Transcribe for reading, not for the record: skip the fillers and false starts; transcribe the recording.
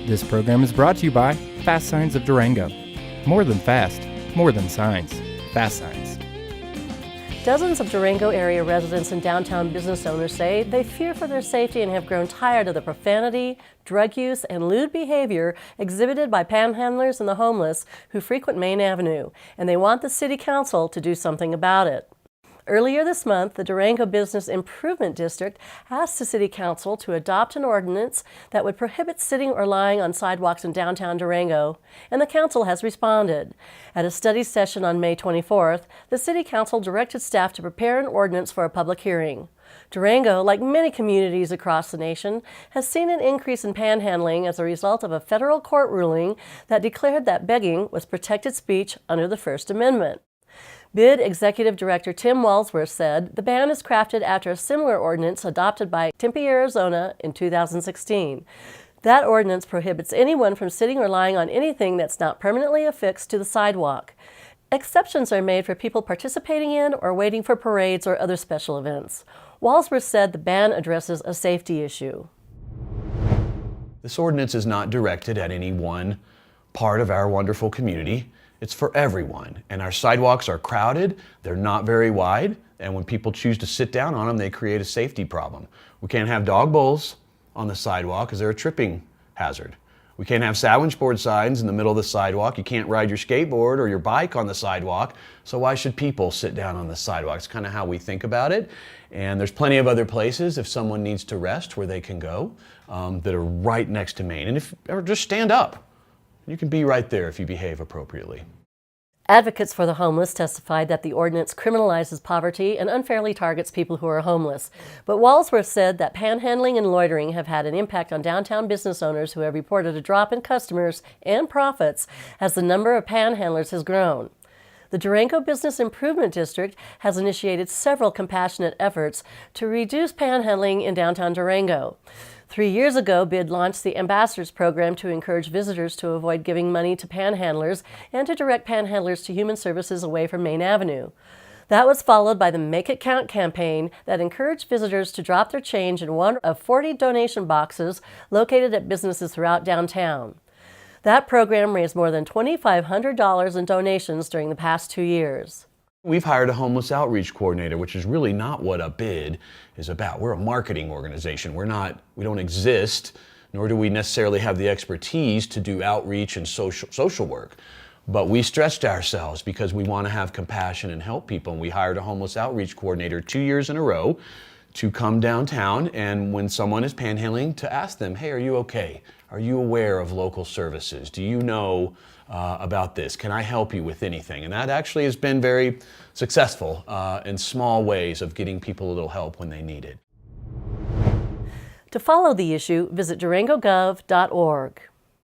This program is brought to you by FASTSIGNS of Durango. More than fast, more than signs. FASTSIGNS. Dozens of Durango area residents and downtown business owners say they fear for their safety and have grown tired of the profanity, drug use, and lewd behavior exhibited by panhandlers and the homeless who frequent Main Avenue, and they want the City Council to do something about it. Earlier this month, the Durango Business Improvement District asked the City Council to adopt an ordinance that would prohibit sitting or lying on sidewalks in downtown Durango, and the Council has responded. At a study session on May 24th, the City Council directed staff to prepare an ordinance for a public hearing. Durango, like many communities across the nation, has seen an increase in panhandling as a result of a federal court ruling that declared that begging was protected speech under the First Amendment. BID Executive Director Tim Walsworth said the ban is crafted after a similar ordinance adopted by Tempe, Arizona in 2016. That ordinance prohibits anyone from sitting or lying on anything that's not permanently affixed to the sidewalk. Exceptions are made for people participating in or waiting for parades or other special events. Walsworth said the ban addresses a safety issue. This ordinance is not directed at any one part of our wonderful community. It's for everyone, and our sidewalks are crowded, they're not very wide, and when people choose to sit down on them, they create a safety problem. We can't have dog bowls on the sidewalk because they're a tripping hazard. We can't have sandwich board signs in the middle of the sidewalk. You can't ride your skateboard or your bike on the sidewalk, so why should people sit down on the sidewalk? It's kind of how we think about it, and there's plenty of other places if someone needs to rest where they can go that are right next to Main, or just stand up. You can be right there if you behave appropriately. Advocates for the homeless testified that the ordinance criminalizes poverty and unfairly targets people who are homeless. But Walsworth said that panhandling and loitering have had an impact on downtown business owners who have reported a drop in customers and profits as the number of panhandlers has grown. The Durango Business Improvement District has initiated several compassionate efforts to reduce panhandling in downtown Durango. 3 years ago, BID launched the Ambassadors Program to encourage visitors to avoid giving money to panhandlers and to direct panhandlers to human services away from Main Avenue. That was followed by the Make It Count campaign that encouraged visitors to drop their change in one of 40 donation boxes located at businesses throughout downtown. That program raised more than $2,500 in donations during the past 2 years. We've hired a homeless outreach coordinator, which is really not what a BID is about. We're a marketing organization. We don't exist, nor do we necessarily have the expertise to do outreach and social work. But we stretched ourselves because we want to have compassion and help people. And we hired a homeless outreach coordinator 2 years in a row to come downtown, and when someone is panhandling, to ask them, hey, are you okay? Are you aware of local services? Do you know about this? Can I help you with anything? And that actually has been very successful in small ways of getting people a little help when they need it. To follow the issue, visit durangogov.org.